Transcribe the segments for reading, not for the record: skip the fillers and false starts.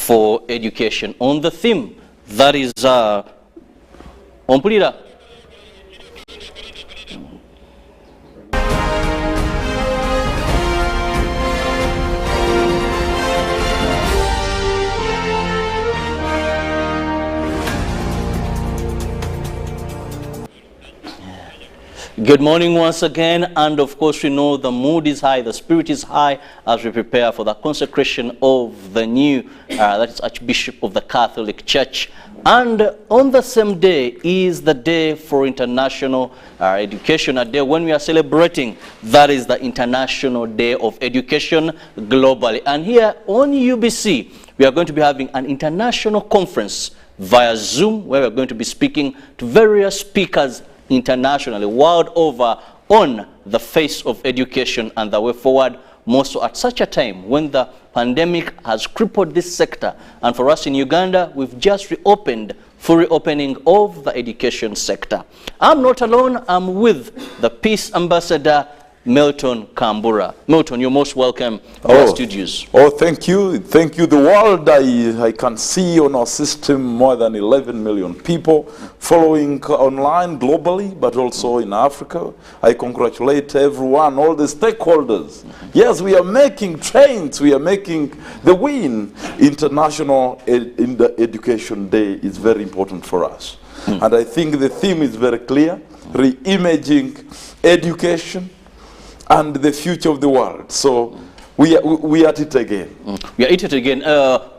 for education. On the theme, that is Ompulira. Good morning once again, and of course we know the mood is high, the spirit is high as we prepare for the consecration of the new, that is Archbishop of the Catholic Church. And on the same day is the day for International Education, a day when we are celebrating, that is the International Day of Education globally. And here on UBC, we are going to be having an international conference via Zoom, where we are going to be speaking to various speakers internationally, world over, on the face of education and the way forward, more so at such a time when the pandemic has crippled this sector. And for us in Uganda, we've just reopened, full reopening of the education sector. I'm not alone, I'm with the Peace Ambassador, Milton Kambura. Milton, you're most welcome to our studios. Oh, thank you. Thank you. The world, I can see on our system more than 11 million people following online globally, but also in Africa. I congratulate everyone, all the stakeholders. Yes, we are making trains. We are making the win. International in the Education Day is very important for us. And I think the theme is very clear, re-imaging education and the future of the world. So we are at it again. We are at it again.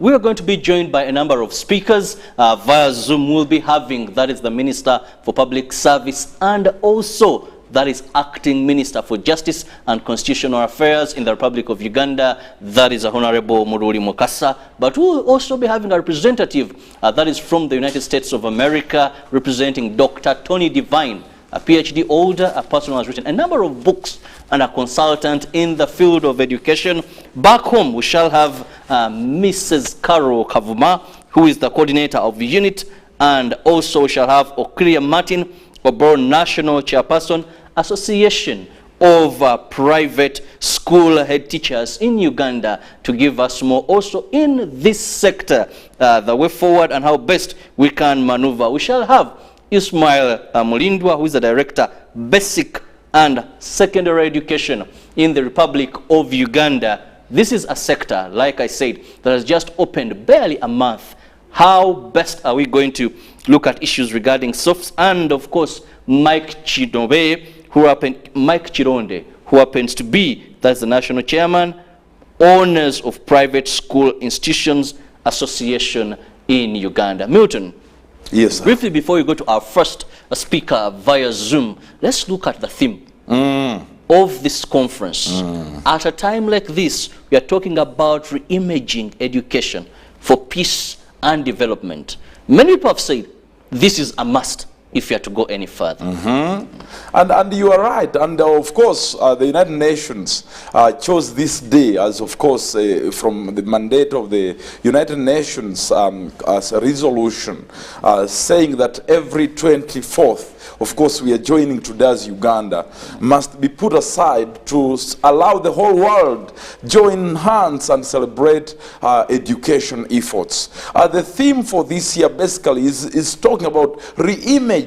We are going to be joined by a number of speakers via Zoom. We'll be having, that is the Minister for Public Service, and also that is Acting Minister for Justice and Constitutional Affairs in the Republic of Uganda, that is Honorable Muruli Mukasa. But we'll also be having a representative that is from the United States of America, representing Dr. Tony Devine, a PhD holder, a person who has written a number of books, and a consultant in the field of education. Back home, we shall have Mrs. Carol Kavuma, who is the coordinator of the unit, and also we shall have Okria Martin, Oboro National Chairperson, Association of Private School Head Teachers in Uganda, to give us more also in this sector, the way forward and how best we can maneuver. We shall have Ismail Mulindwa, who is the Director, Basic and Secondary Education in the Republic of Uganda. This is a sector, like I said, that has just opened barely a month. How best are we going to look at issues regarding SOFs? And of course, Mike Chironde, who happens to be, that's the National Chairman, Owners of Private School Institutions Association in Uganda. Milton. Yes, sir. Briefly, before we go to our first speaker via Zoom, let's look at the theme of this conference. At a time like this, we are talking about re-imaging education for peace and development. Many people have said this is a must if you are to go any further. And you are right. And of course, the United Nations chose this day as, of course, from the mandate of the United Nations as a resolution saying that every 24th, of course, we are joining today as Uganda, must be put aside to allow the whole world join hands and celebrate education efforts. The theme for this year basically is talking about re-imaging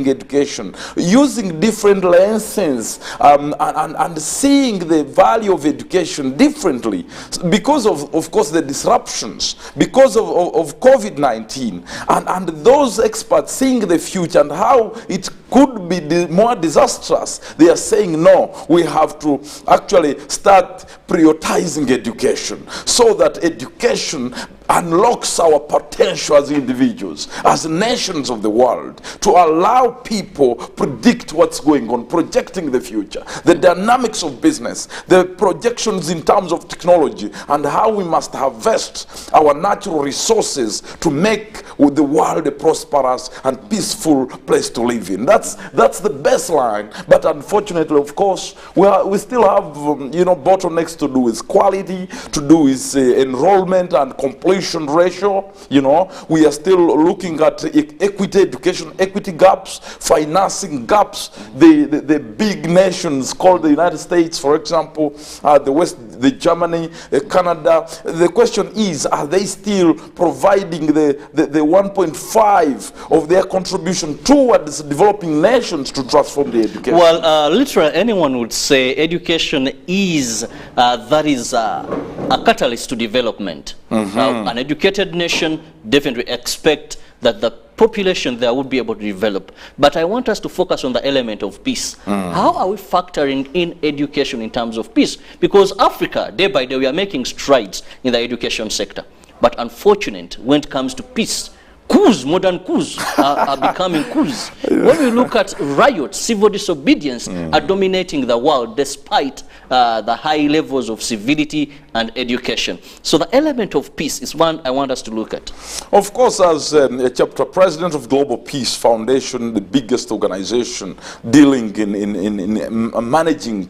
education, using different lenses and seeing the value of education differently because of course, the disruptions, because of COVID-19, and those experts seeing the future and how it could be more disastrous. They are saying, no, we have to actually start prioritizing education so that education unlocks our potential as individuals, as nations of the world, to allow people predict what's going on, projecting the future, the dynamics of business, the projections in terms of technology, and how we must harvest our natural resources to make the world a prosperous and peaceful place to live in. That's the baseline. But unfortunately, of course, we still have bottlenecks to do with quality, to do with enrollment and completion completion ratio. You know, we are still looking at equity, education equity gaps, financing gaps. The big nations called the United States, for example, the Germany, Canada. The question is, are they still providing the 1.5 of their contribution towards developing nations to transform the education? Well, literally anyone would say education is a catalyst to development. An educated nation definitely expect that the population there would be able to develop. But I want us to focus on the element of peace. How are we factoring in education in terms of peace? Because Africa, day by day, we are making strides in the education sector. But unfortunately, when it comes to peace, coups, modern coups are becoming coups. When we look at riots, civil disobedience are dominating the world despite the high levels of civility and education. So the element of peace is one I want us to look at. Of course, as a chapter president of Global Peace Foundation, the biggest organization dealing in managing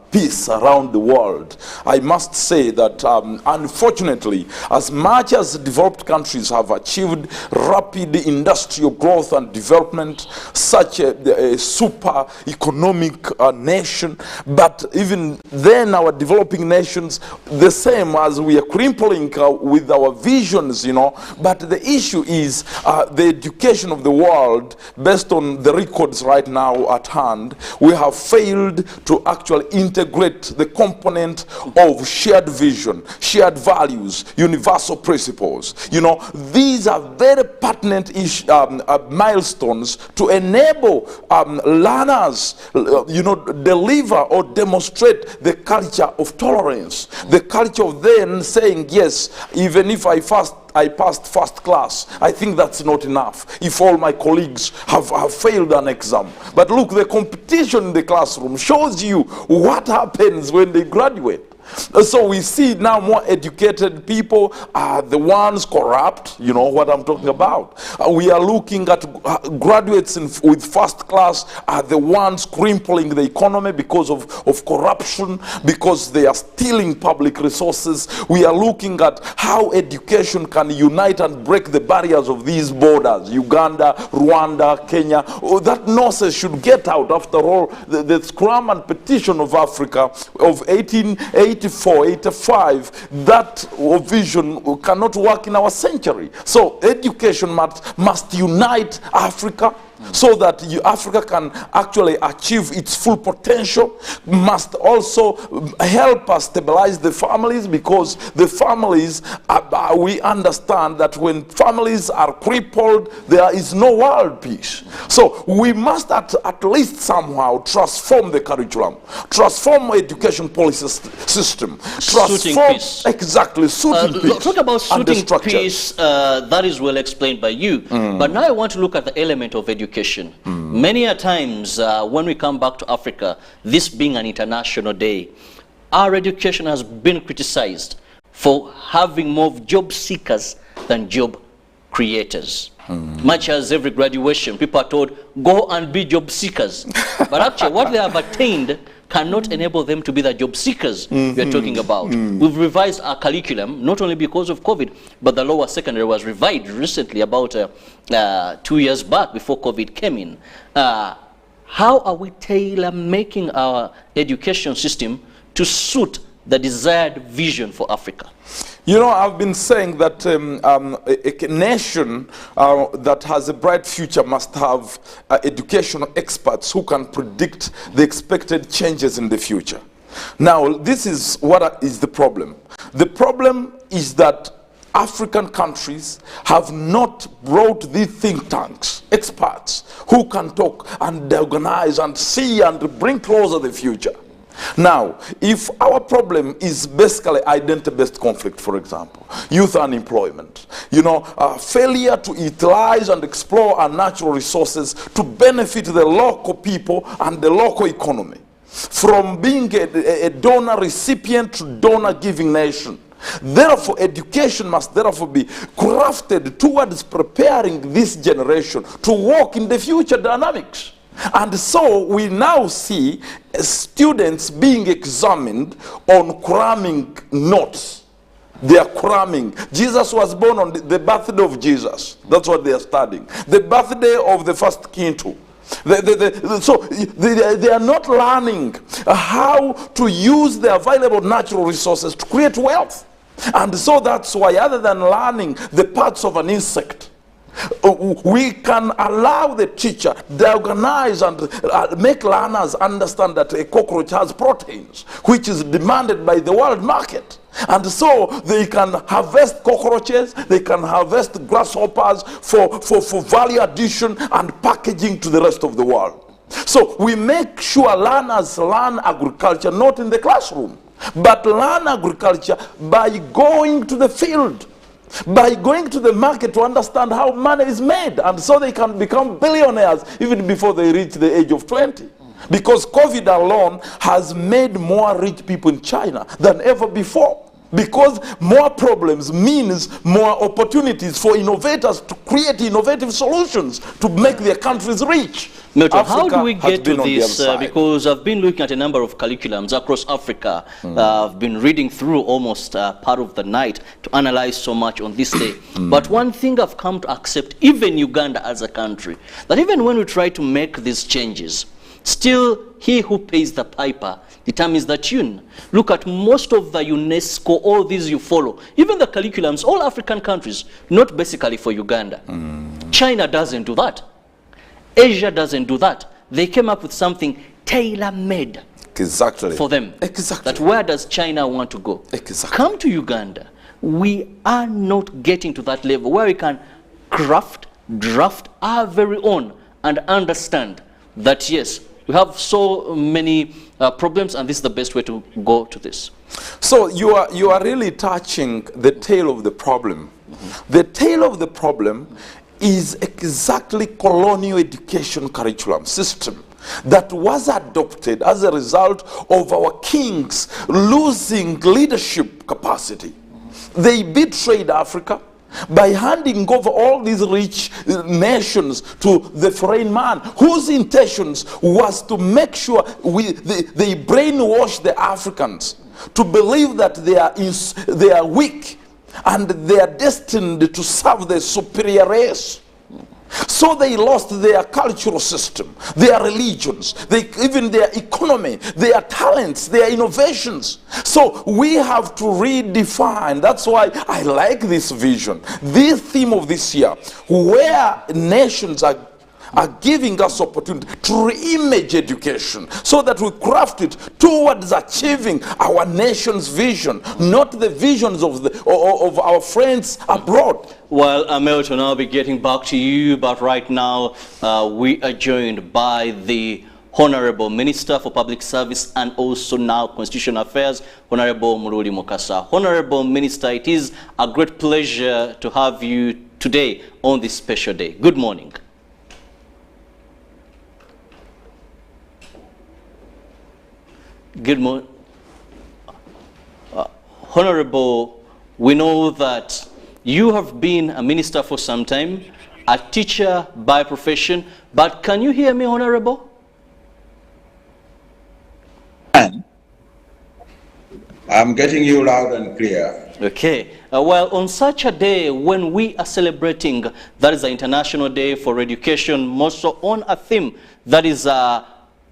peace around the world, I must say that unfortunately, as much as developed countries have achieved rapid industrial growth and development, such a super economic nation, but even then our developing nations, the same as we are crippling with our visions, you know. But the issue is the education of the world, based on the records right now at hand, we have failed to actually integrate the component of shared vision, shared values, universal principles. You know, these are very pertinent milestones to enable learners, you know, deliver or demonstrate the culture of tolerance, the culture of then saying, yes, even if I passed first class, I think that's not enough if all my colleagues have failed an exam. But look, the competition in the classroom shows you what happens when they graduate. So we see now more educated people are the ones corrupt, you know what I'm talking about. We are looking at graduates with first class are the ones crippling the economy because of corruption, because they are stealing public resources. We are looking at how education can unite and break the barriers of these borders, Uganda, Rwanda, Kenya. Oh, that nonsense should get out. After all, the Scrum and Petition of Africa of 1884, 85, that vision cannot work in our century. So education must unite Africa so that Africa can actually achieve its full potential. Must also help us stabilize the families, because the families, we understand that when families are crippled, there is no world peace. So we must at least somehow transform the curriculum, transform education policy system, transform peace. Exactly, suiting peace. Talk about suiting peace, that is well explained by you. But now I want to look at the element of education. Many a times when we come back to Africa, this being an international day, our education has been criticized for having more job seekers than job creators. Much as every graduation, people are told, go and be job seekers. But actually, what they have attained cannot enable them to be the job seekers we are talking about. We've revised our curriculum, not only because of COVID, but the lower secondary was revised recently, about 2 years back, before COVID came in. How are we tailor-making our education system to suit the desired vision for Africa? You know, I've been saying that a nation that has a bright future must have educational experts who can predict the expected changes in the future. Now, this is what is the problem. The problem is that African countries have not brought these think tanks, experts, who can talk and organize and see and bring closer the future. Now, if our problem is basically identity-based conflict, for example, youth unemployment, you know, failure to utilize and explore our natural resources to benefit the local people and the local economy, from being a donor recipient to donor giving nation. Therefore, education must therefore be crafted towards preparing this generation to walk in the future dynamics. And so we now see students being examined on cramming notes. They are cramming. Jesus was born on the birthday of Jesus. That's what they are studying. The birthday of the first king too. So they are not learning how to use the available natural resources to create wealth. And so that's why, other than learning the parts of an insect, we can allow the teacher to organize and make learners understand that a cockroach has proteins, which is demanded by the world market. And so they can harvest cockroaches, they can harvest grasshoppers for value addition and packaging to the rest of the world. So we make sure learners learn agriculture not in the classroom, but learn agriculture by going to the field, by going to the market to understand how money is made, and so they can become billionaires even before they reach the age of 20. Because COVID alone has made more rich people in China than ever before. Because more problems means more opportunities for innovators to create innovative solutions to make their countries rich. Milton, how do we get to this? Because I've been looking at a number of curriculums across Africa. I've been reading through almost part of the night to analyze so much on this day. But one thing I've come to accept, even Uganda as a country, that even when we try to make these changes, still he who pays the piper determines the tune. Look at most of the UNESCO, all these you follow, even the curriculums, all African countries, not basically for Uganda. China doesn't do that. Asia doesn't do that. They came up with something tailor-made for them. That where does China want to go? Come to Uganda. We are not getting to that level where we can craft, draft our very own and understand that yes, we have so many problems, and this is the best way to go to this. So you are really touching the tail of the problem. The tail of the problem is exactly colonial education curriculum system that was adopted as a result of our kings losing leadership capacity. They betrayed Africa by handing over all these rich nations to the foreign man, whose intentions was to make sure they brainwash the Africans to believe that they are weak and they are destined to serve the superior race. So they lost their cultural system, their religions, even their economy, their talents, their innovations. So we have to redefine. That's why I like this vision, this theme of this year, where nations are giving us opportunity to re-image education so that we craft it towards achieving our nation's vision, not the visions of our friends abroad. Well, Milton, I'll be getting back to you, but right now we are joined by the Honorable Minister for Public Service and also now Constitutional Affairs, Honorable Muruli Mukasa. Honorable Minister, it is a great pleasure to have you today on this special day. Good morning. Good morning. Honorable, we know that you have been a minister for some time, a teacher by profession, but can you hear me, Honorable? I'm getting you loud and clear. Okay. Well, on such a day when we are celebrating, that is the International Day for Education, more so on a theme that is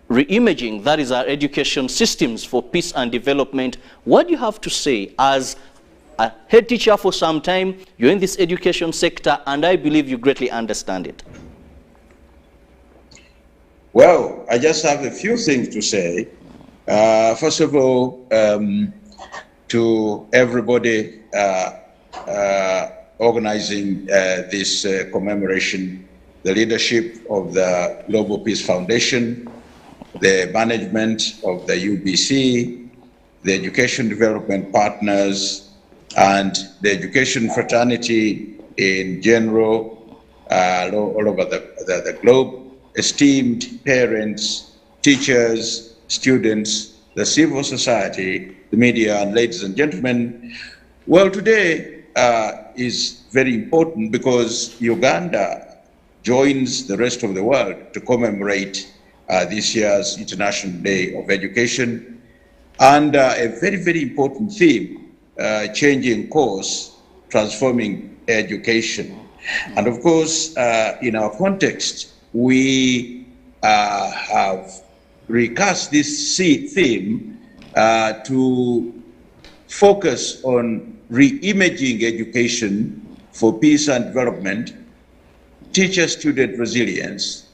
re-imaging, that is our education systems for peace and development. What do you have to say as a head teacher for some time? You're in this education sector, and I believe you greatly understand it. Well, I just have a few things to say. First of all, to everybody organizing this commemoration, the leadership of the Global Peace Foundation, the management of the UBC, the education development partners, and the education fraternity in general, all over the globe, esteemed parents, teachers, students, the civil society, the media, and ladies and gentlemen. Well, today is very important because Uganda joins the rest of the world to commemorate this year's International Day of Education. And a very, very important theme changing course, transforming education. And of course, in our context, we have recast this theme to focus on re-imaging education for peace and development, teacher-student resilience,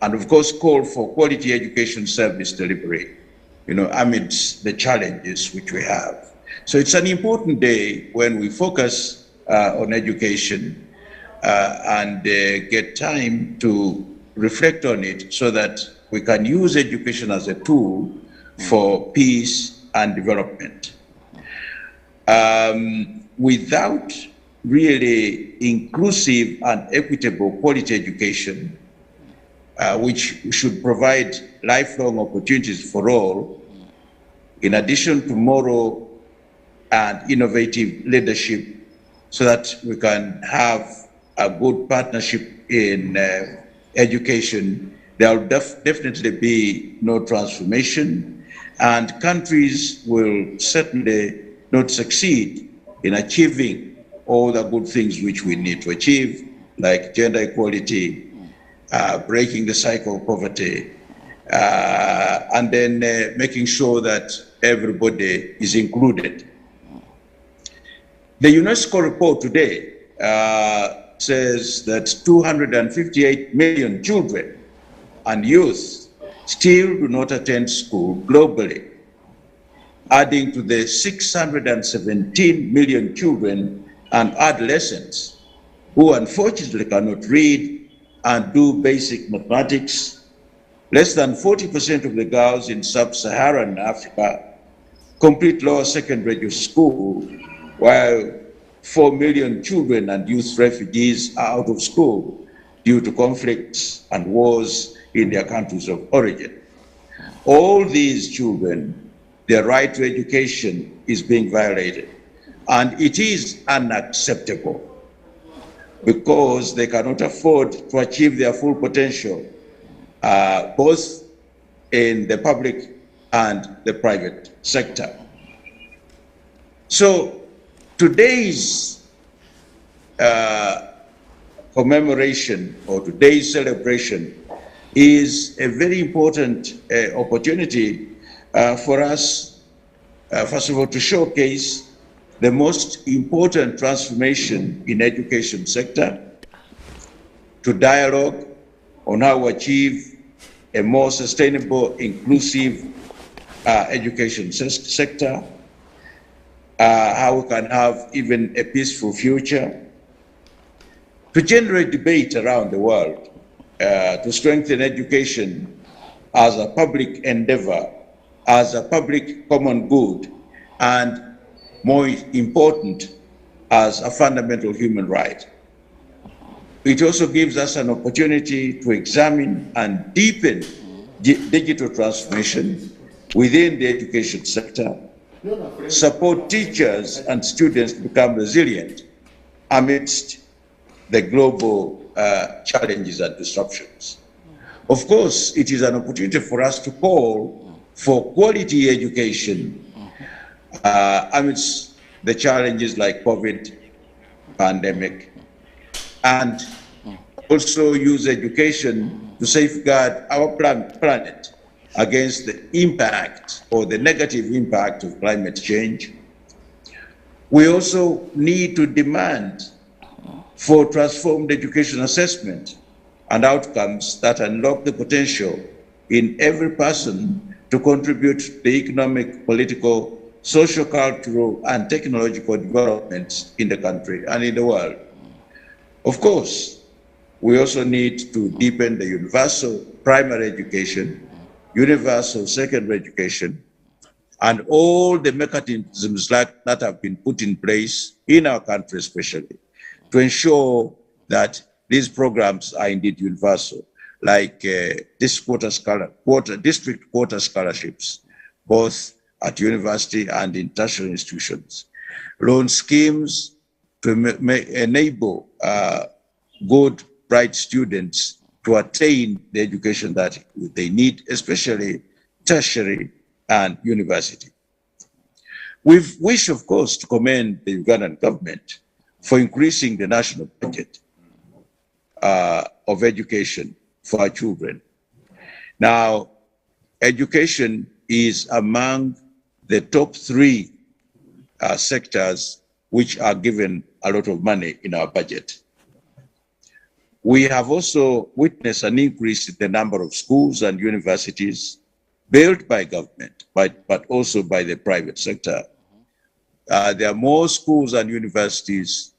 and of course call for quality education service delivery, amidst the challenges which we have. So it's an important day when we focus on education and get time to reflect on it so that we can use education as a tool for peace and development. Without really inclusive and equitable quality education, which should provide lifelong opportunities for all, in addition to moral and innovative leadership, so that we can have a good partnership in education, there will definitely be no transformation, and countries will certainly not succeed in achieving all the good things which we need to achieve, like gender equality, breaking the cycle of poverty, and then making sure that everybody is included. The UNESCO report today says that 258 million children and youth still do not attend school globally, adding to the 617 million children and adolescents who unfortunately cannot read and do basic mathematics. Less than 40% of the girls in sub-Saharan Africa complete lower secondary school, while 4 million children and youth refugees are out of school due to conflicts and wars in their countries of origin. All these children, their right to education is being violated, and it is unacceptable because they cannot afford to achieve their full potential, both in the public and the private sector. So today's commemoration or today's celebration is a very important opportunity for us, first of all, to showcase the most important transformation in education sector, to dialogue on how to achieve a more sustainable, inclusive education sector, how we can have even a peaceful future, to generate debate around the world, to strengthen education as a public endeavor, as a public common good, and more important, as a fundamental human right. It also gives us an opportunity to examine and deepen digital transformation within the education sector, support teachers and students to become resilient amidst the global challenges and disruptions. Of course, it is an opportunity for us to call for quality education amidst the challenges like COVID pandemic, and also use education to safeguard our planet against the impact or the negative impact of climate change. We also need to demand for transformed education assessment and outcomes that unlock the potential in every person to contribute to the economic, political, social, cultural, and technological developments in the country and in the world. Of course, we also need to deepen the universal primary education, universal secondary education, and all the mechanisms that have been put in place in our country especially to ensure that these programs are indeed universal, like district quota scholarships, both at university and in tertiary institutions, loan schemes to enable good, bright students to attain the education that they need, especially tertiary and university. We wish, of course, to commend the Ugandan government for increasing the national budget of education for our children. Now, education is among the top 3 sectors which are given a lot of money in our budget. We have also witnessed an increase in the number of schools and universities built by government, but also by the private sector. There are more schools and universities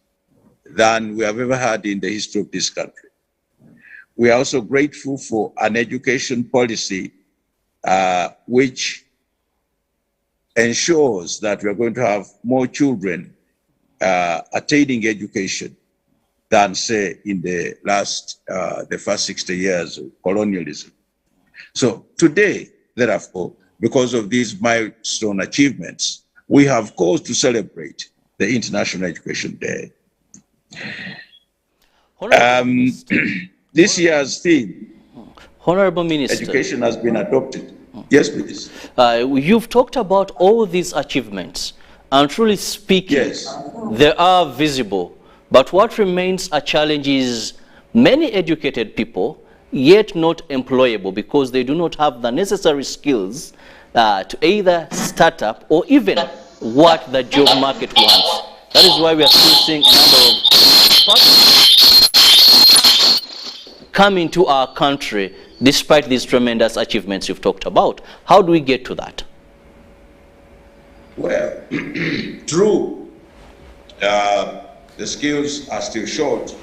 than we have ever had in the history of this country. We are also grateful for an education policy which ensures that we are going to have more children attaining education than, say, in the first 60 years of colonialism. So today, therefore, because of these milestone achievements, we have cause to celebrate the International Education Day. This year's theme, Honorable Minister, education, has been adopted. Yes, please. You've talked about all these achievements, and truly speaking, Yes. they are visible. But what remains a challenge is many educated people, yet not employable because they do not have the necessary skills to either start up or even what the job market wants. That is why we are still seeing a number of come into our country despite these tremendous achievements you've talked about. How do we get to that? Well, true. The skills are still short,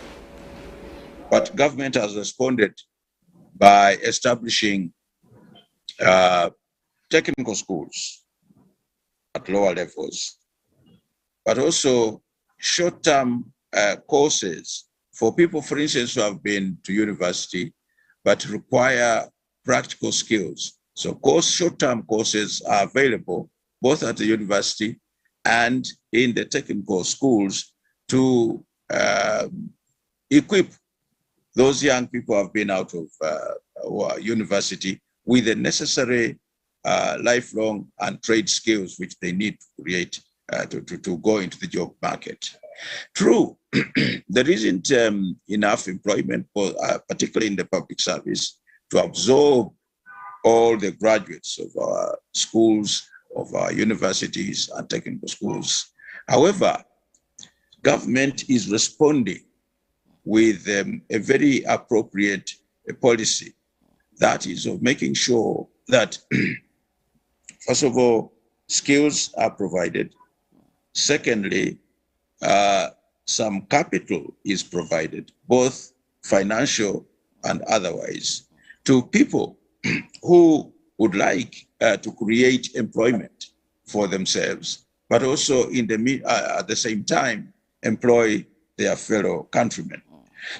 but government has responded by establishing technical schools at lower levels, but also short-term courses for people, for instance, who have been to university but require practical skills. So short-term courses are available both at the university and in the technical schools to equip those young people who have been out of university with the necessary lifelong and trade skills which they need to create to go into the job market. True, there isn't enough employment, particularly in the public service, to absorb all the graduates of our schools, of our universities and technical schools. However, government is responding with a very appropriate policy, that is of making sure that, first of all, skills are provided. Secondly, some capital is provided, both financial and otherwise, to people who would like to create employment for themselves, but also at the same time employ their fellow countrymen.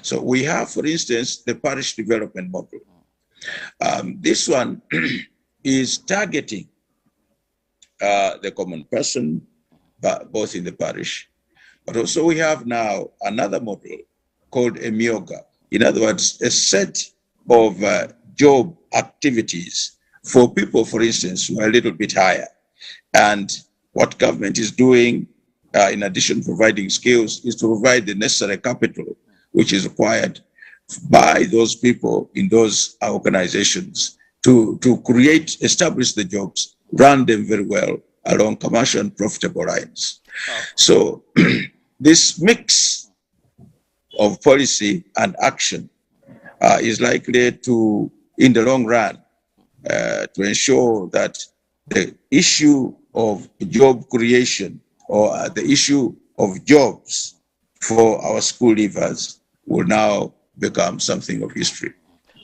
So we have, for instance, the Parish Development model. This one is targeting the common person, both in the parish, but also we have now another model called a myoga. In other words, a set of job activities for people, for instance, who are a little bit higher. And what government is doing, in addition to providing skills, is to provide the necessary capital which is required by those people in those organizations to establish the jobs, run them very well along commercial and profitable lines. So this mix of policy and action is likely to, in the long run, to ensure that the issue of job creation or the issue of jobs for our school leavers will now become something of history.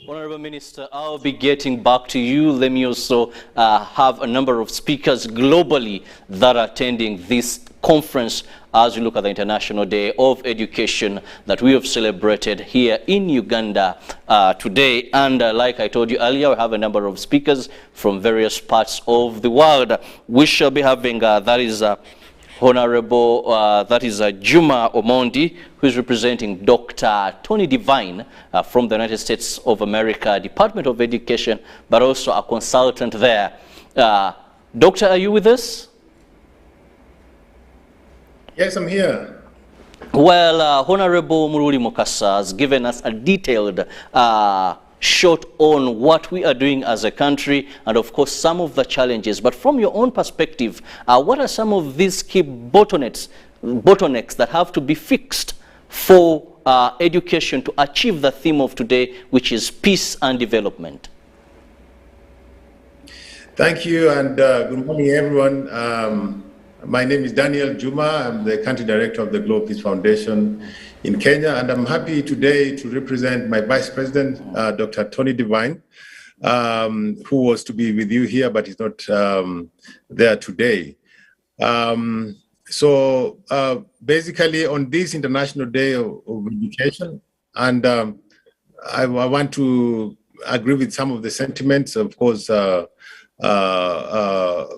Honorable Minister, I'll be getting back to you. Let me also have a number of speakers globally that are attending this conference as we look at the International Day of Education that we have celebrated here in Uganda today. And like I told you earlier, we have a number of speakers from various parts of the world. We shall be having, that is Honorable, Juma Omondi, who is representing Dr. Tony Devine from the United States of America, Department of Education, but also a consultant there. Doctor, are you with us? Yes, I'm here. Well, Honorable Muruli Mukasa has given us a detailed shot on what we are doing as a country and, of course, some of the challenges. But from your own perspective, what are some of these key bottlenecks that have to be fixed for education to achieve the theme of today, which is peace and development? Thank you, and good morning, everyone. My name is Daniel Juma. I'm the Country Director of the Global Peace Foundation in Kenya, and I'm happy today to represent my Vice President, Dr. Tony Devine, who was to be with you here, but he's not there today. So basically, on this International Day of Education, and I want to agree with some of the sentiments, of course,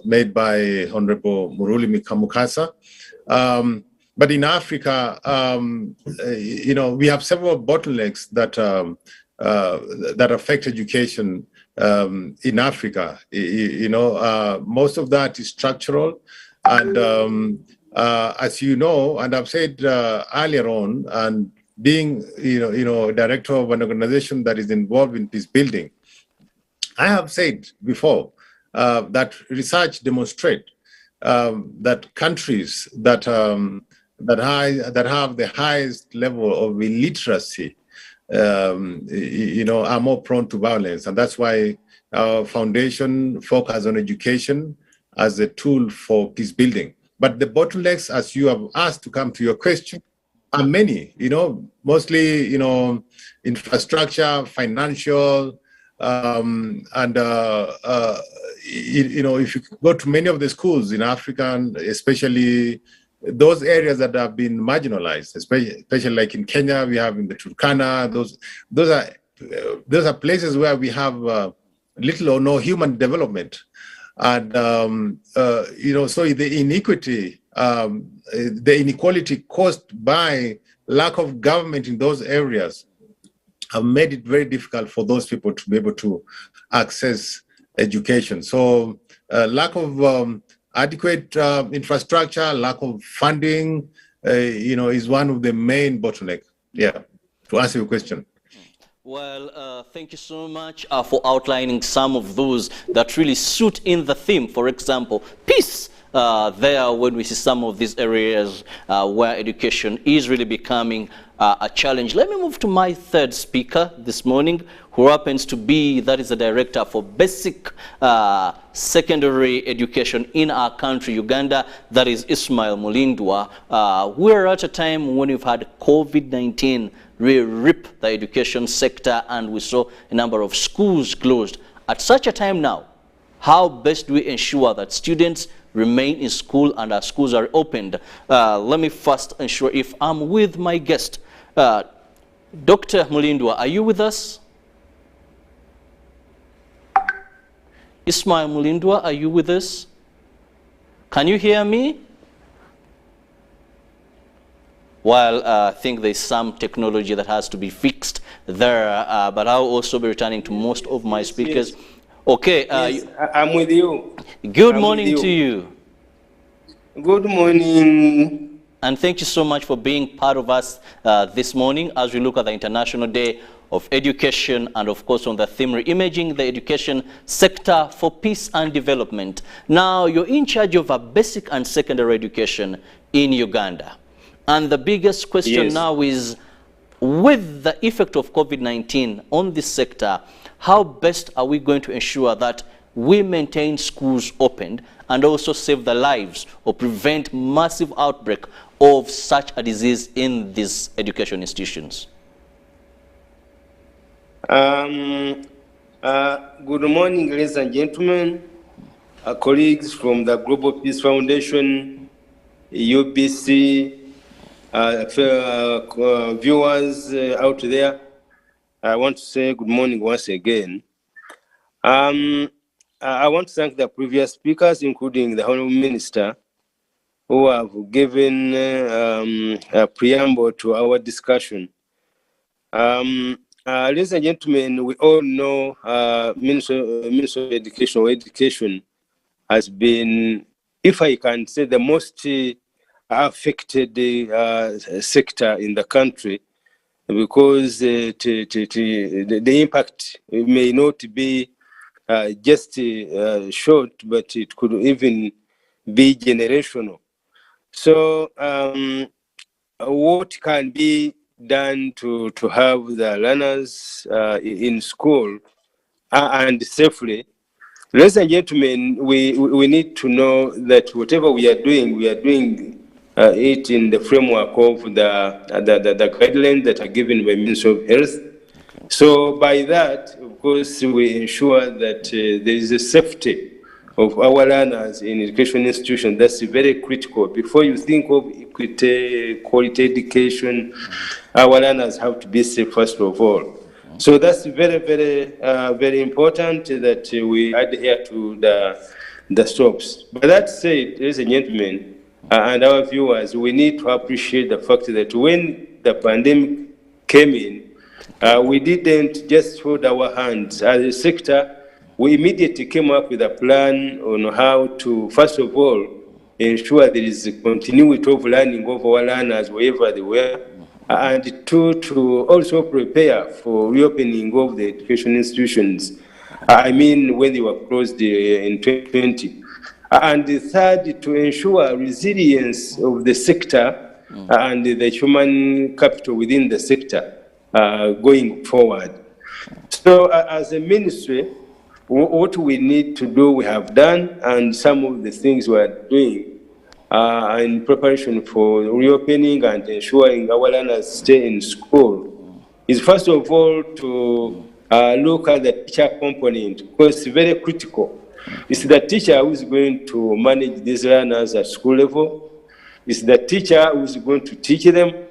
made by Honorable Muruli Mukasa. But in Africa, you know, we have several bottlenecks that affect education in Africa. You know, most of that is structural, and as you know, and I've said earlier on, and being you know director of an organization that is involved in peace building, I have said before that research demonstrate that countries that have the highest level of illiteracy, you know, are more prone to violence, and that's why our foundation focuses on education as a tool for peace building. But the bottlenecks, as you have asked to come to your question, are many. You know, mostly, you know, infrastructure, financial. And you know, if you go to many of the schools in Africa, especially those areas that have been marginalized, especially like in Kenya, we have in the Turkana, those are places where we have little or no human development, and you know, so the inequality caused by lack of government in those areas have made it very difficult for those people to be able to access education. So lack of adequate infrastructure, lack of funding, you know, is one of the main bottlenecks. Yeah, to answer your question. Well, thank you so much for outlining some of those that really suit in the theme. For example, peace. There, when we see some of these areas where education is really becoming a challenge. Let me move to my third speaker this morning, who happens to be, that is the director for basic secondary education in our country, Uganda, that is Ismail Mulindwa. We're at a time when we've had COVID-19 really rip the education sector, and we saw a number of schools closed. At such a time now, how best do we ensure that students remain in school and our schools are opened? Let me first ensure if I'm with my guest. Dr. Mulindwa, are you with us? Ismail Mulindwa, are you with us? Can you hear me? Well, I think there's some technology that has to be fixed there, but I'll also be returning to most of my speakers. Yes. Okay. Yes, I'm with you. Good morning to you. Good morning. And thank you so much for being part of us this morning as we look at the International Day of Education and, of course, on the theme Reimaging the Education Sector for Peace and Development. Now, you're in charge of a basic and secondary education in Uganda. And the biggest question now is, with the effect of COVID-19 on this sector, how best are we going to ensure that we maintain schools opened and also save the lives or prevent massive outbreak of such a disease in these education institutions? Good morning, ladies and gentlemen, colleagues from the Global Peace Foundation, UBC, viewers out there. I want to say good morning once again. I want to thank the previous speakers, including the Honourable Minister, who have given a preamble to our discussion. Ladies and gentlemen, we all know Minister of Education has been, if I can say, the most affected sector in the country, because the impact may not be just short, but it could even be generational. So what can be done to have the learners in school and safely? Ladies and gentlemen, we need to know that whatever we are doing it in the framework of the guidelines that are given by Ministry of Health. So by that, of course, we ensure that there is a safety of our learners in education institutions. That's very critical. Before you think of equity, quality education, our learners have to be safe first of all. So that's very, very important that we adhere to the stops. But that said, ladies and gentlemen, and our viewers, we need to appreciate the fact that when the pandemic came in, we didn't just hold our hands. As a sector, we immediately came up with a plan on how to, first of all, ensure there is a continuity of learning of our learners wherever they were, and two, to also prepare for reopening of the education institutions. I mean, when they were closed in 2020. And the third, to ensure resilience of the sector and the human capital within the sector going forward. So as a ministry, what we need to do, we have done, and some of the things we are doing in preparation for reopening and ensuring our learners stay in school is, first of all, to look at the teacher component, because it's very critical. It's the teacher who is going to manage these learners at school level. It's the teacher who is going to teach them.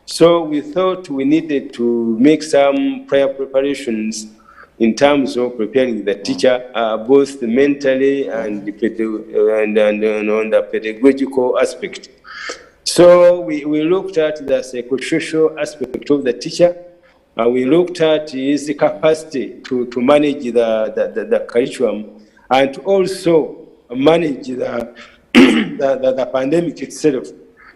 So we thought we needed to make some prior preparations in terms of preparing the teacher, both mentally and on the pedagogical aspect. So we looked at the psychosocial aspect of the teacher. We looked at his capacity to manage the curriculum and to also manage the pandemic itself.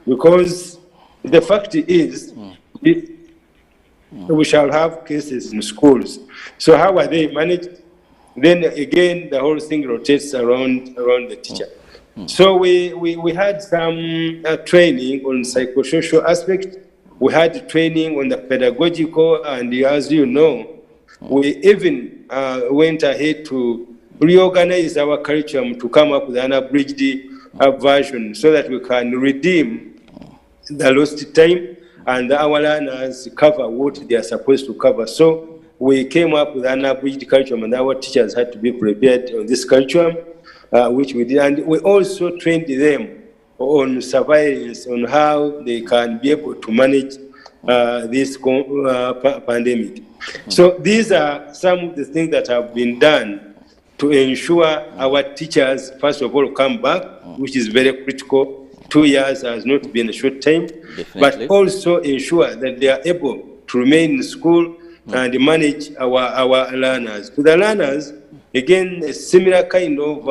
Because the fact is, we shall have cases in schools. So how are they managed? Then again, the whole thing rotates around the teacher. So we had some training on psychosocial aspect. We had training on the pedagogical, and as you know, we even went ahead to reorganize our curriculum to come up with an abridged version so that we can redeem the lost time and our learners cover what they are supposed to cover. So we came up with an abridged curriculum, and our teachers had to be prepared on this curriculum, which we did. And we also trained them on surveillance, on how they can be able to manage this pandemic. So these are some of the things that have been done to ensure our teachers, first of all, come back, which is very critical. 2 years has not been a short time. Definitely. But also ensure that they are able to remain in school and manage our learners. To the learners, again, a similar kind of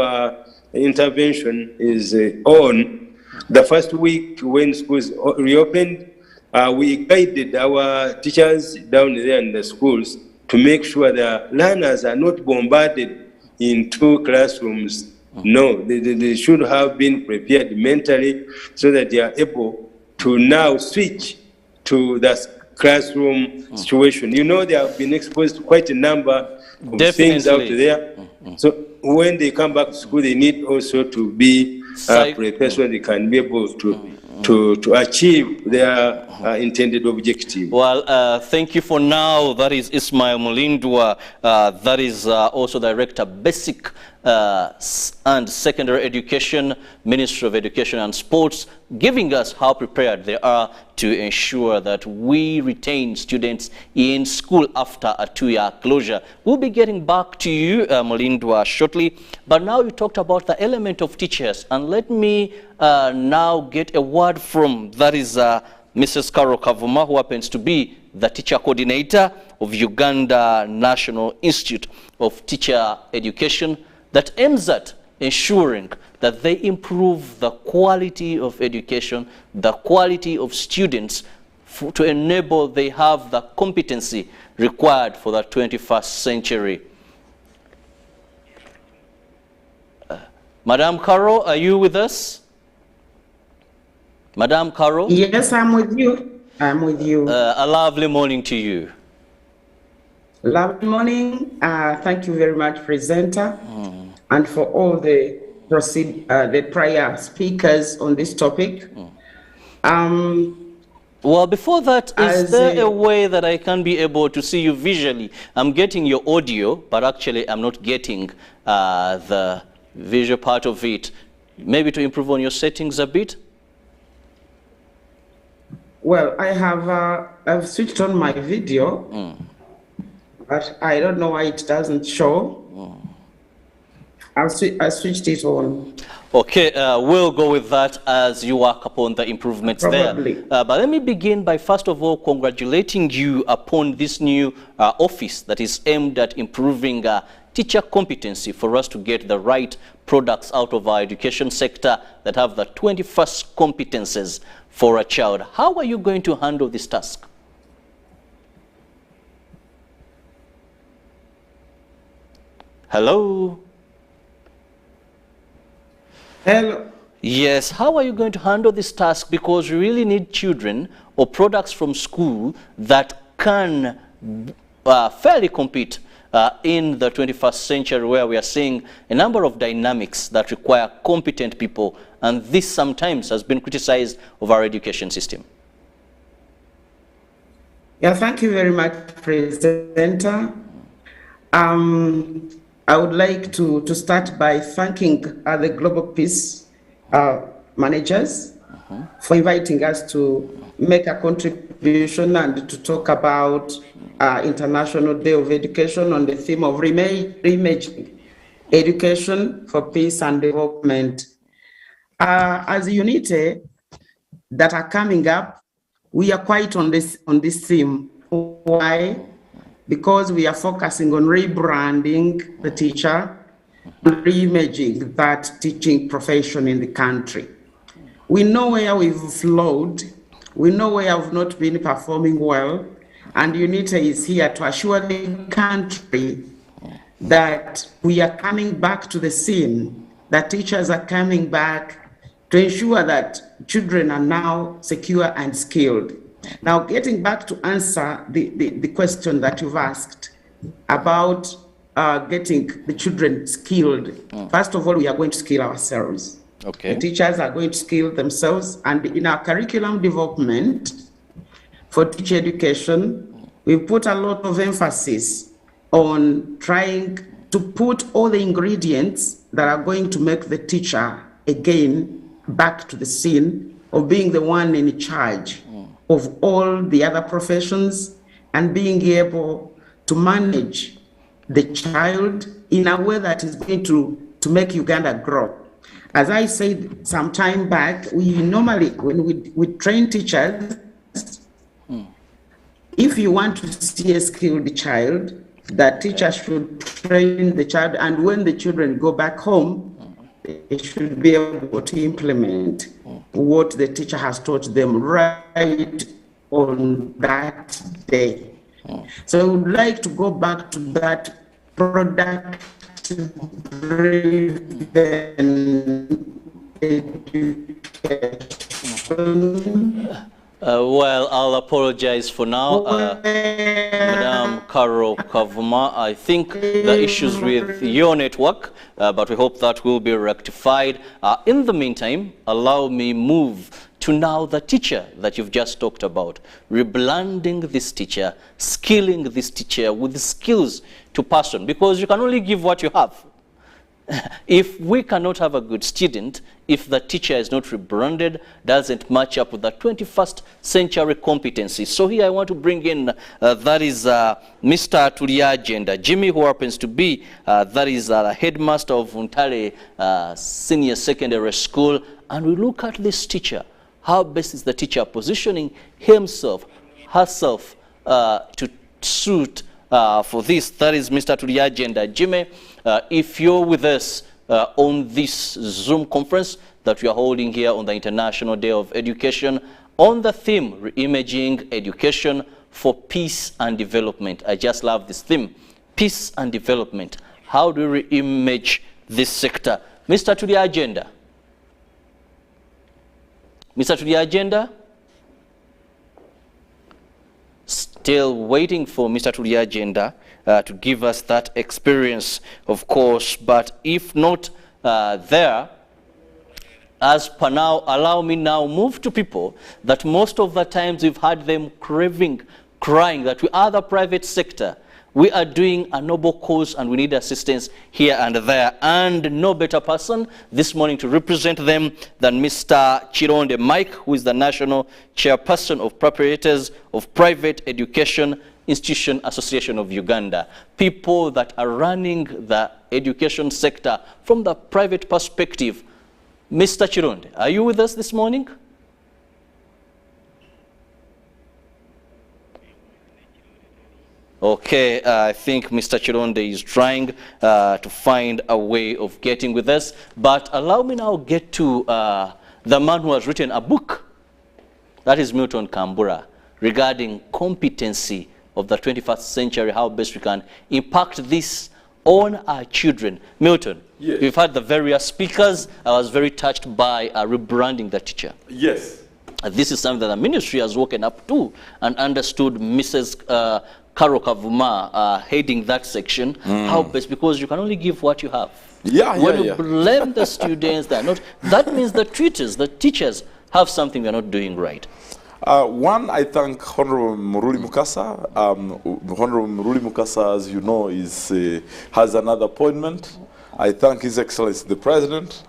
intervention is on. The first week when schools reopened, we guided our teachers down there in the schools to make sure the learners are not bombarded in 2 classrooms. No, they should have been prepared mentally so that they are able to now switch to the classroom situation. You know, they have been exposed to quite a number of things out there. So when they come back to school, they need also to be prepared so they can be able to achieve their intended objective. Well, thank you for now. That is Ismail Mulindwa. That is also Director Basic and Secondary Education, Ministry of Education and Sports, giving us how prepared they are to ensure that we retain students in school after a 2-year closure. We'll be getting back to you, Mulindwa, shortly. But now you talked about the element of teachers, and let me now get a word from, that is Mrs. Carol Kavuma, who happens to be the teacher coordinator of Uganda National Institute of Teacher Education, that aims at ensuring that they improve the quality of education, the quality of students, to enable they have the competency required for the 21st century. Madam Carol, are you with us? Madam Carol? Yes, I'm with you. I'm with you. A lovely morning to you. Lovely morning. Thank you very much, presenter, and for all the prior speakers on this topic. Well, before that, is there a way that I can be able to see you visually? I'm getting your audio, but actually I'm not getting the visual part of it. Maybe to improve on your settings a bit? Well, I've switched on my video, but I don't know why it doesn't show. I switched it on. Okay, we'll go with that as you work upon the improvements Probably. there. But let me begin by first of all congratulating you upon this new office that is aimed at improving teacher competency for us to get the right products out of our education sector that have the 21st competences for a child. How are you going to handle this task? Hello? Hello. Yes, how are you going to handle this task? Because we really need children or products from school that can fairly compete in the 21st century, where we are seeing a number of dynamics that require competent people, and this sometimes has been criticized of our education system. Yeah, thank you very much, presenter. I would like to start by thanking the Global Peace managers for inviting us to make a contribution and to talk about International Day of Education on the theme of reimaging education for peace and development. As a unity that are coming up, we are quite on this theme. Why? Because we are focusing on rebranding the teacher, reimaging that teaching profession in the country. We know where we've flowed, we know where we've not been performing well, and UNITA is here to assure the country that we are coming back to the scene, that teachers are coming back to ensure that children are now secure and skilled. Now, getting back to answer the question that you've asked about getting the children skilled, first of all, we are going to skill ourselves. Okay. The teachers are going to skill themselves, and in our curriculum development for teacher education, we put a lot of emphasis on trying to put all the ingredients that are going to make the teacher again back to the scene of being the one in charge of all the other professions and being able to manage the child in a way that is going to make Uganda grow. As I said some time back, we normally, when we train teachers, if you want to see a skilled child, that teacher should train the child, and when the children go back home, they should be able to implement what the teacher has taught them right on that day. So I would like to go back to that product-driven education. Well, I'll apologize for now. Madam Carol Kavuma, I think the issues with your network, but we hope that will be rectified. In the meantime, allow me move to now the teacher that you've just talked about. Rebranding this teacher, skilling this teacher with skills to person, because you can only give what you have. If we cannot have a good student, if the teacher is not rebranded, doesn't match up with the 21st century competency. So here I want to bring in, that is Mr. Tuliagenda Jimmy, who happens to be, that is the headmaster of Untale Senior Secondary School. And we look at this teacher. How best is the teacher positioning himself, herself, to suit for this? That is Mr. Tuliagenda Jimmy. If you're with us, on this Zoom conference that we are holding here on the International Day of Education on the theme, Reimaging Education for Peace and Development. I just love this theme, peace and development. How do we reimage this sector? Mr. to the agenda. Mr. to the agenda. Still waiting for Mr. to the agenda to give us that experience, of course. But if not there, as per now, allow me now move to people that most of the times we've had them crying that we are the private sector. We are doing a noble cause and we need assistance here and there. And no better person this morning to represent them than Mr. Chironde Mike, who is the National Chairperson of Proprietors of Private Education Institution Association of Uganda. People that are running the education sector from the private perspective. Mr. Chironde, are you with us this morning? Okay, I think Mr. Chironde is trying to find a way of getting with us. But allow me now get to the man who has written a book. That is Milton Kambura, regarding competency of the 21st century, how best we can impact this on our children. Milton, yes. We've had the various speakers. I was very touched by rebranding the teacher. Yes. This is something that the ministry has woken up to and understood. Mrs. Karo Kavuma heading that section. How best? Because you can only give what you have. When you blame the students, they're not. That means the tutors, the teachers have something they're not doing right. One, I thank Honorable Muruli Mukasa. Honorable Muruli Mukasa, as you know, has another appointment. I thank His Excellency the President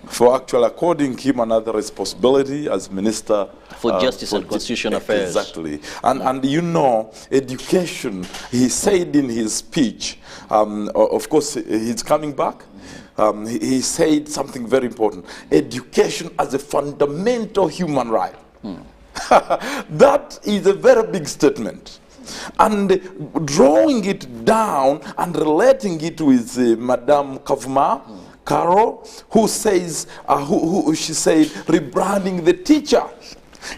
for actually according him another responsibility as Minister for Justice and Constitutional Affairs. Exactly. And you know, education, he said in his speech, of course he's coming back, he said something very important, education as a fundamental human right. That is a very big statement. And drawing it down and relating it with Madame Kavuma, Carol, who says, she said, rebranding the teacher.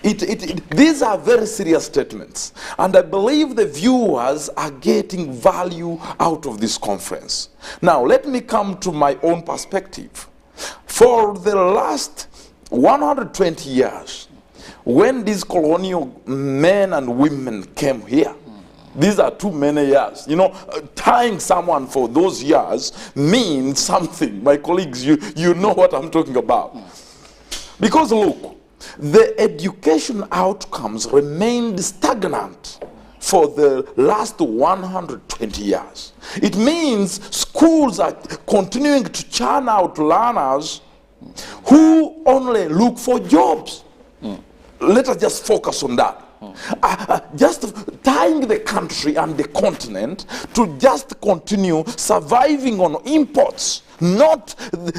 These are very serious statements. And I believe the viewers are getting value out of this conference. Now, let me come to my own perspective. For the last 120 years, when these colonial men and women came here, these are too many years. You know, tying someone for those years means something. My colleagues, you know what I'm talking about. Because look, the education outcomes remained stagnant for the last 120 years. It means schools are continuing to churn out learners who only look for jobs. Let us just focus on that. Just tying the country and the continent to just continue surviving on imports, not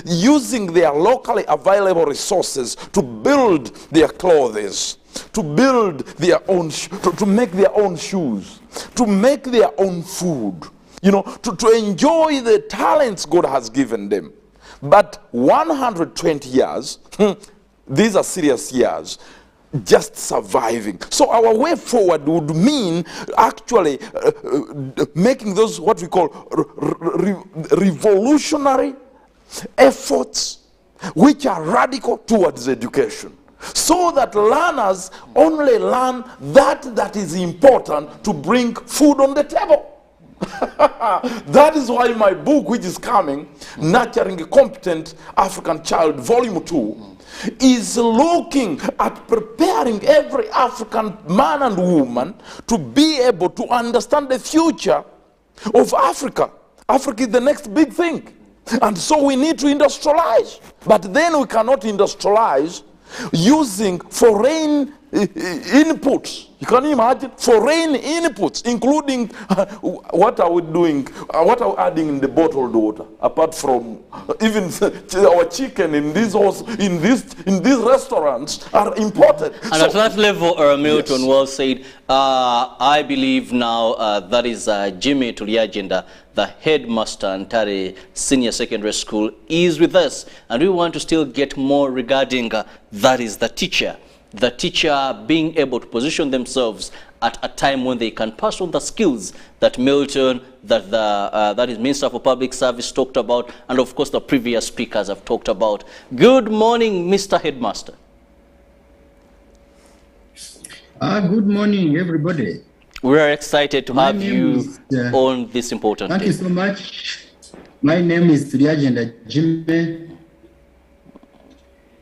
using their locally available resources to build their clothes, to build their own, to make their own shoes, to make their own food, you know, to enjoy the talents God has given them. But 120 years, these are serious years, just surviving. So our way forward would mean actually making those what we call revolutionary efforts which are radical towards education, so that learners only learn that is important to bring food on the table. That is why my book, which is coming, Nurturing a Competent African Child, Volume 2, is looking at preparing every African man and woman to be able to understand the future of Africa. Africa is the next big thing. And so we need to industrialize. But then we cannot industrialize using foreign inputs. You can imagine foreign inputs, including what are we doing, what are we adding in the bottled water, apart from even our chicken in these restaurants are imported. And so, at that level, Milton yes. well said, I believe now that is Jimmy to the agenda, the headmaster Antare Senior Secondary School, is with us, and we want to still get more regarding that is the teacher being able to position themselves at a time when they can pass on the skills that Milton, that is Minister for Public Service talked about, and of course the previous speakers have talked about. Good morning, Mr. Headmaster. Good morning, everybody. We are excited to have you on this important Thank day. you so much. My name is Triagenda Jimbe,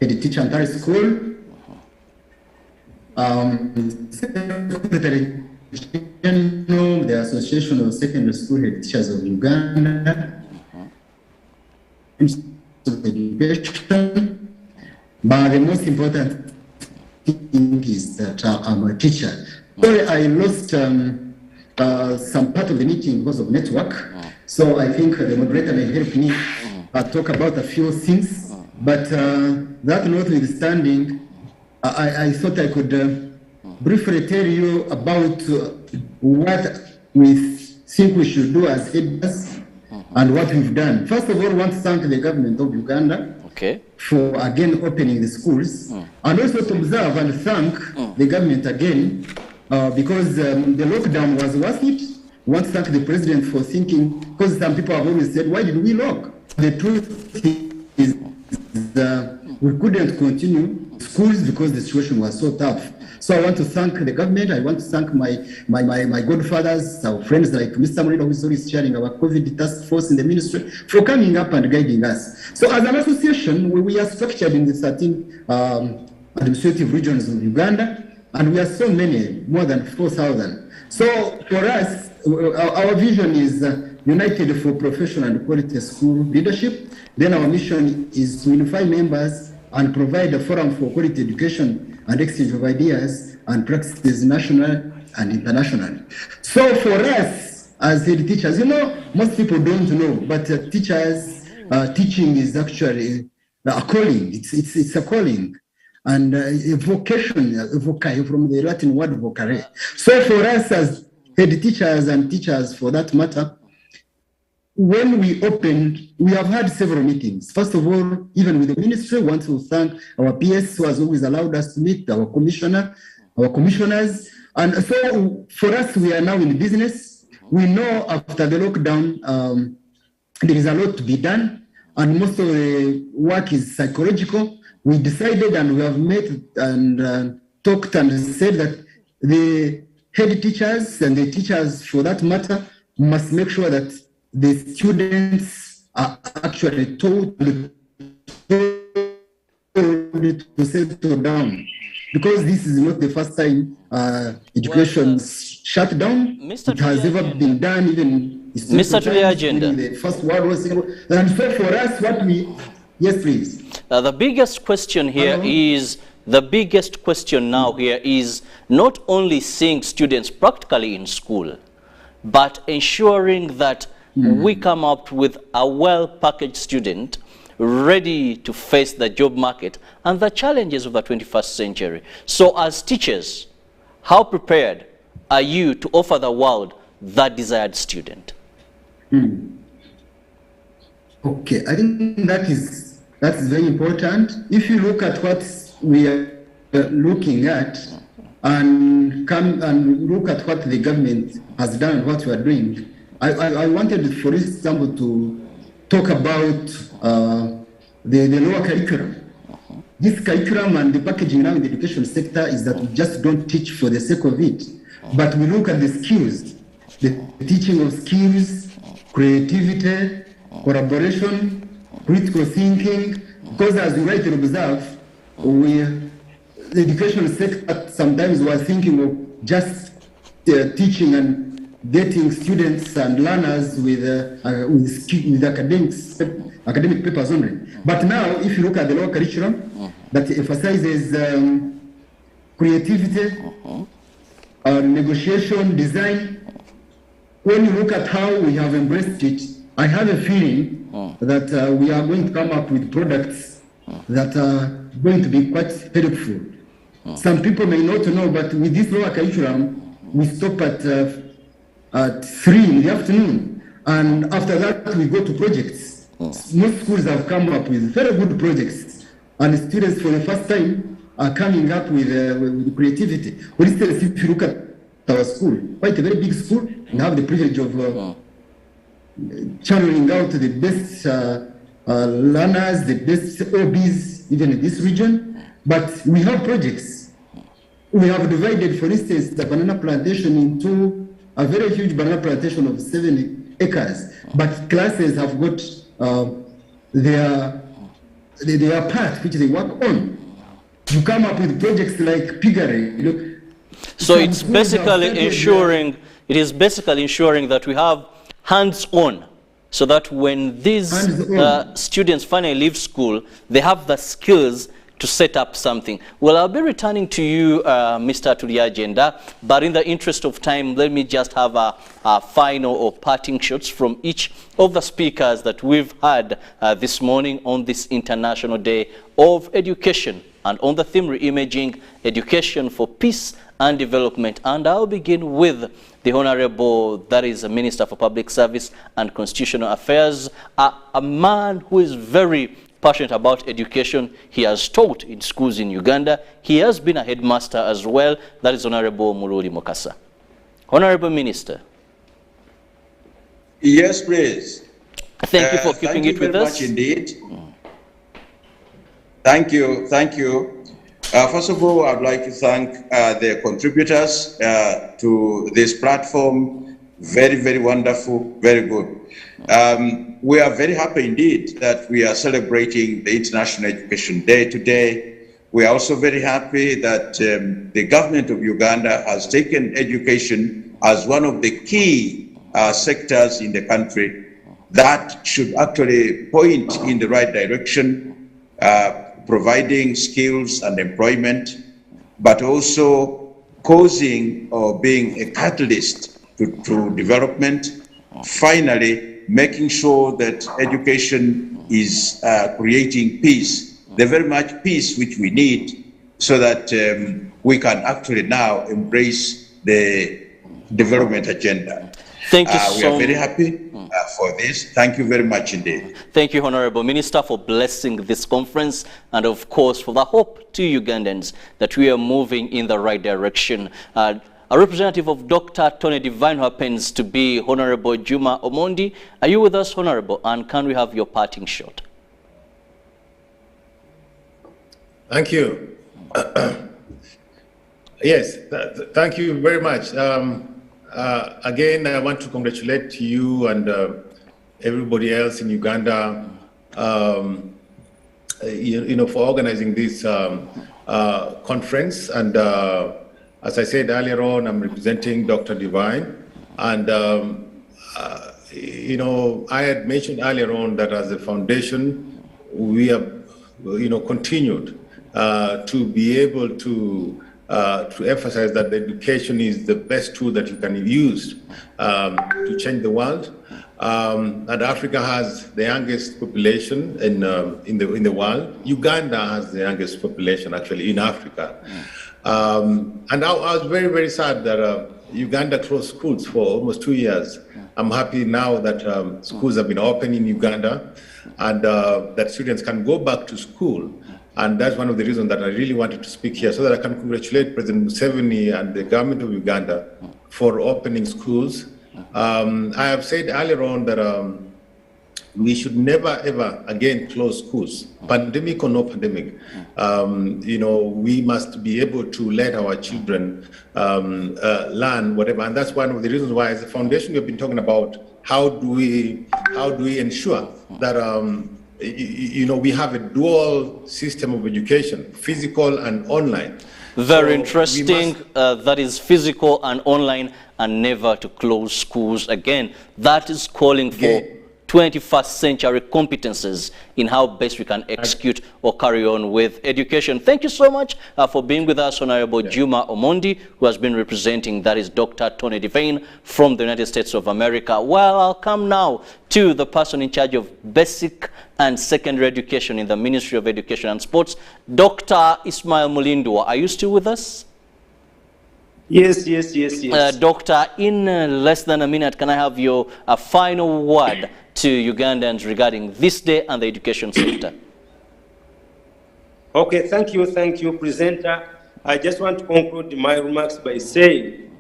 head teacher Antare School. Secretary General of the Association of Secondary School Head Teachers of Uganda. Education. But the most important thing is that I'm a teacher. Sorry, I lost some part of the meeting because of network. So I think the moderator may help me talk about a few things. But that notwithstanding, I thought I could briefly tell you about what we think we should do as headers and what we've done. First of all, I want to thank the government of Uganda for again opening the schools, and also to observe and thank the government again because the lockdown was worth it. I want to thank the president for thinking, because some people have always said, why did we lock? The truth is we couldn't continue schools because the situation was so tough. So I want to thank the government. I want to thank my godfathers, our friends like Mr. Moreno, who is always chairing our COVID task force in the ministry, for coming up and guiding us. So as an association, we are structured in the 13 administrative regions of Uganda, and we are so many, more than 4,000. So for us, our vision is united for professional and quality school leadership. Then our mission is to unify members and provide a forum for quality education and exchange of ideas and practices national and internationally. So for us as head teachers, you know, most people don't know, but teachers, teaching is actually a calling. It's a calling and a vocation, vocare, from the Latin word vocare. So for us as head teachers and teachers for that matter, when we opened, we have had several meetings. First of all, even with the ministry, we want to thank our PS who has always allowed us to meet, our commissioner, our commissioners. And so for us, we are now in business. We know after the lockdown, there is a lot to be done. And most of the work is psychological. We decided and we have met and talked and said that the head teachers and the teachers for that matter must make sure that the students are actually told to settle down, because this is not the first time education shut down. It has ever been done, even Mr. Triagenda, the First World War, Second World. And so for us, what we, yes, please. The biggest question here is, the biggest question now here is not only seeing students practically in school, but ensuring that we come up with a well-packaged student ready to face the job market and the challenges of the 21st century. So as teachers, how prepared are you to offer the world that desired student? Okay, I think that is very important. If you look at what we are looking at and come and look at what the government has done, what we are doing, I wanted, for example, to talk about the lower curriculum. This curriculum and the packaging now in the education sector is that we just don't teach for the sake of it, but we look at the skills, the teaching of skills, creativity, collaboration, critical thinking, because as you rightly observe, the education sector sometimes we are thinking of just teaching and getting students and learners with academic papers only. But now, if you look at the lower curriculum, that emphasizes creativity, negotiation, design. When you look at how we have embraced it, I have a feeling that we are going to come up with products that are going to be quite helpful. Some people may not know, but with this lower curriculum, we stop at 3 in the afternoon. And after that, we go to projects. Most schools have come up with very good projects, and students for the first time are coming up with creativity. For instance, if you look at our school, quite a very big school, and have the privilege of channeling out the best learners, the best OBs, even in this region. But we have projects. We have divided, for instance, the banana plantation into a very huge banana plantation of 7 acres. But classes have got their part, which they work on. You come up with projects like piggery. So it's basically ensuring, that we have hands-on, so that when these students finally leave school, they have the skills to set up something. Well, I'll be returning to you, Mr. to the agenda, but in the interest of time, let me just have a final or parting shots from each of the speakers that we've had this morning on this International Day of Education, and on the theme Reimaging Education for Peace and Development. And I'll begin with the Honorable, that is a Minister for Public Service and Constitutional Affairs, a man who is very passionate about education. He has taught in schools in Uganda. He has been a headmaster as well. That is Honorable Muruli Mukasa. Honorable Minister. Yes, please. Thank you for keeping it with us. Thank you very much indeed. Thank you. Thank you. First of all, I'd like to thank the contributors to this platform. Very, very wonderful, very good. We are very happy indeed that we are celebrating the International Education Day today. We are also very happy that the government of Uganda has taken education as one of the key sectors in the country that should actually point in the right direction, providing skills and employment, but also causing or being a catalyst to development. Finally, making sure that education is creating peace, the very much peace which we need, so that we can actually now embrace the development agenda. Thank you so much. We are very happy for this. Thank you very much indeed. Thank you, Honorable Minister, for blessing this conference, and of course for the hope to Ugandans that we are moving in the right direction. A representative of Dr. Tony Divine, who happens to be Honorable Juma Omondi. Are you with us, Honorable? And can we have your parting shot? Thank you. Yes, thank you very much. Again, I want to congratulate you and everybody else in Uganda, for organizing this conference. And as I said earlier on, I'm representing Dr. Divine. And, I had mentioned earlier on that as a foundation, we have, continued to be able to emphasize that the education is the best tool that you can use to change the world. And Africa has the youngest population in the world. Uganda has the youngest population actually in Africa. And I was very, very sad that Uganda closed schools for almost 2 years. I'm happy now that schools have been open in Uganda, and that students can go back to school. And that's one of the reasons that I really wanted to speak here, so that I can congratulate President Museveni and the government of Uganda for opening schools. I have said earlier on that we should never, ever again close schools, pandemic or no pandemic. We must be able to let our children learn whatever. And that's one of the reasons why, as a foundation, we've been talking about how do we ensure that we have a dual system of education, physical and online. Very interesting. That is physical and online, and never to close schools again. That is calling for 21st century competences in how best we can execute or carry on with education. Thank you so much for being with us, Honorable Juma Omondi, who has been representing, that is Dr. Tony Divine from the United States of America. Well, I'll come now to the person in charge of basic and secondary education in the Ministry of Education and Sports, Dr. Ismail Mulindwa. Are you still with us? Yes. Doctor, in less than a minute, can I have your final word to Ugandans regarding this day and the education sector? Okay, thank you, presenter. I just want to conclude my remarks by saying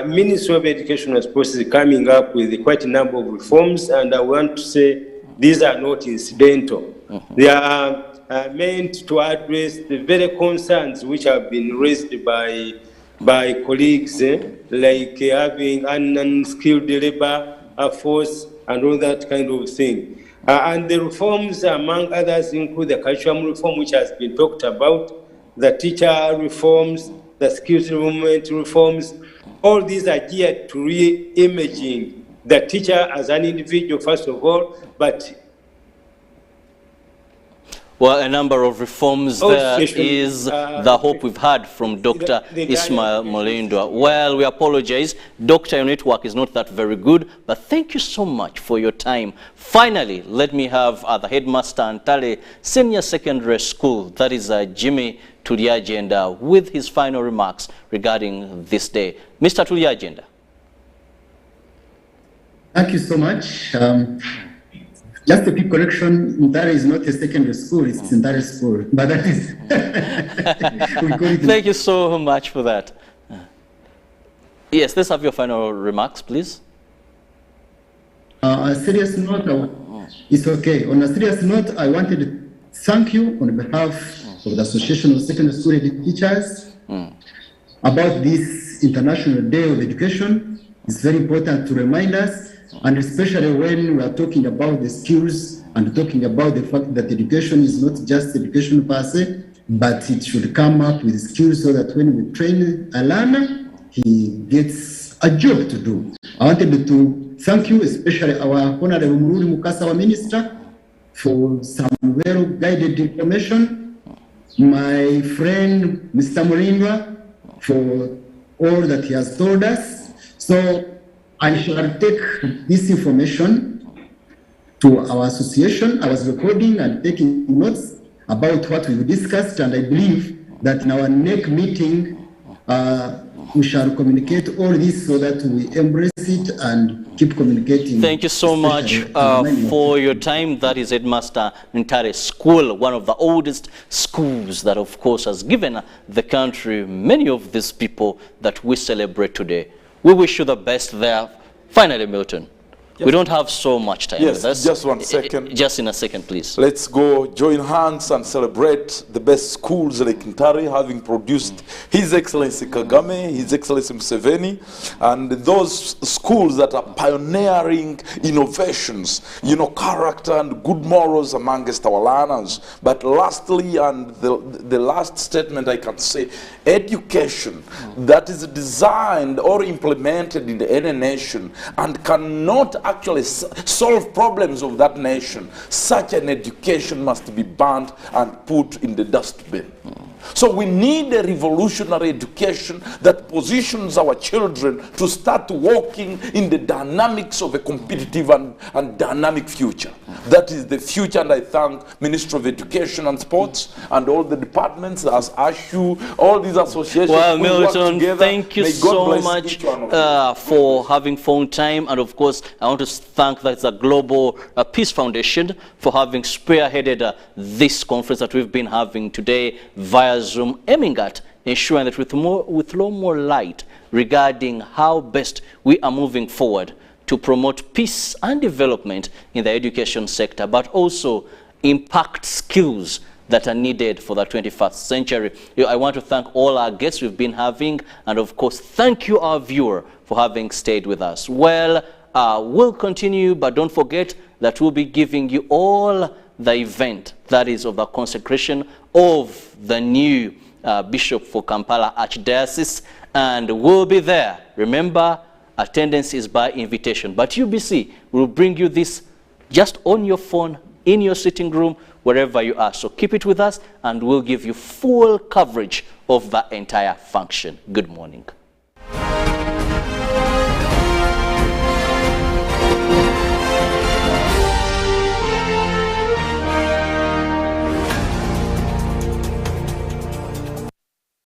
Ministry of Education is coming up with quite a number of reforms, and I want to say these are not incidental. They are meant to address the very concerns which have been raised by colleagues, like having an unskilled labor force and all that kind of thing. And the reforms, among others, include the curriculum reform, which has been talked about, the teacher reforms, the skills development reforms. All these are geared to re-imaging the teacher as an individual, first of all, but well, a number of reforms there is the hope we've had from Dr. Ismail Mulindwa. Well, we apologize. Doctor, your network is not that very good, but thank you so much for your time. Finally, let me have the headmaster Ntale Senior Secondary School, that is Jimmy Tuliagenda, with his final remarks regarding this day. Mr. Tuliagenda. Thank you so much. Just a quick correction, that is not a secondary school, it's Ndare school. But that is... Thank you so much for that. Yes, let's have your final remarks, please. On a serious note, it's okay. On a serious note, I wanted to thank you on behalf of the Association of Secondary School Teachers about this International Day of Education. It's very important to remind us, and especially when we are talking about the skills and talking about the fact that education is not just education per se, but it should come up with skills so that when we train a learner, he gets a job to do. I wanted to thank you, especially our Honorable Mururi Mukasa, our Minister, for some well-guided information. My friend, Mr. Mulindwa, for all that he has told us. So I shall take this information to our association. I was recording and taking notes about what we discussed, and I believe that in our next meeting, we shall communicate all this so that we embrace it and keep communicating. Thank you so much for your time. That is Headmaster Ntale School, one of the oldest schools that, of course, has given the country many of these people that we celebrate today. We wish you the best there. Finally, Milton, we don't have so much time with us. Just 1 second. Just in a second, please. Let's go join hands and celebrate the best schools like Ntare, having produced His Excellency Kagame, His Excellency Museveni, and those schools that are pioneering innovations, you know, character and good morals amongst our learners. But lastly, and the last statement I can say, education that is designed or implemented in any nation and cannot actually solve problems of that nation, such an education must be banned and put in the dustbin. So we need a revolutionary education that positions our children to start walking in the dynamics of a competitive and dynamic future. That is the future, and I thank Ministry of Education and Sports and all the departments, as ASHU, all these associations. Well, Milton, thank you so much for having phone time, and of course, I want to thank the Global Peace Foundation for having spearheaded this conference that we've been having today via Zoom, aiming at ensuring that with more light regarding how best we are moving forward to promote peace and development in the education sector, but also impact skills that are needed for the 21st century. I want to thank all our guests we've been having, and of course, thank you, our viewer, for having stayed with us. Well, we'll continue, but don't forget that we'll be giving you all the event, that is of the consecration of the new Bishop for Kampala Archdiocese, and we'll be there. Remember, attendance is by invitation, but UBC will bring you this just on your phone, in your sitting room, wherever you are. So keep it with us, and we'll give you full coverage of the entire function. Good morning.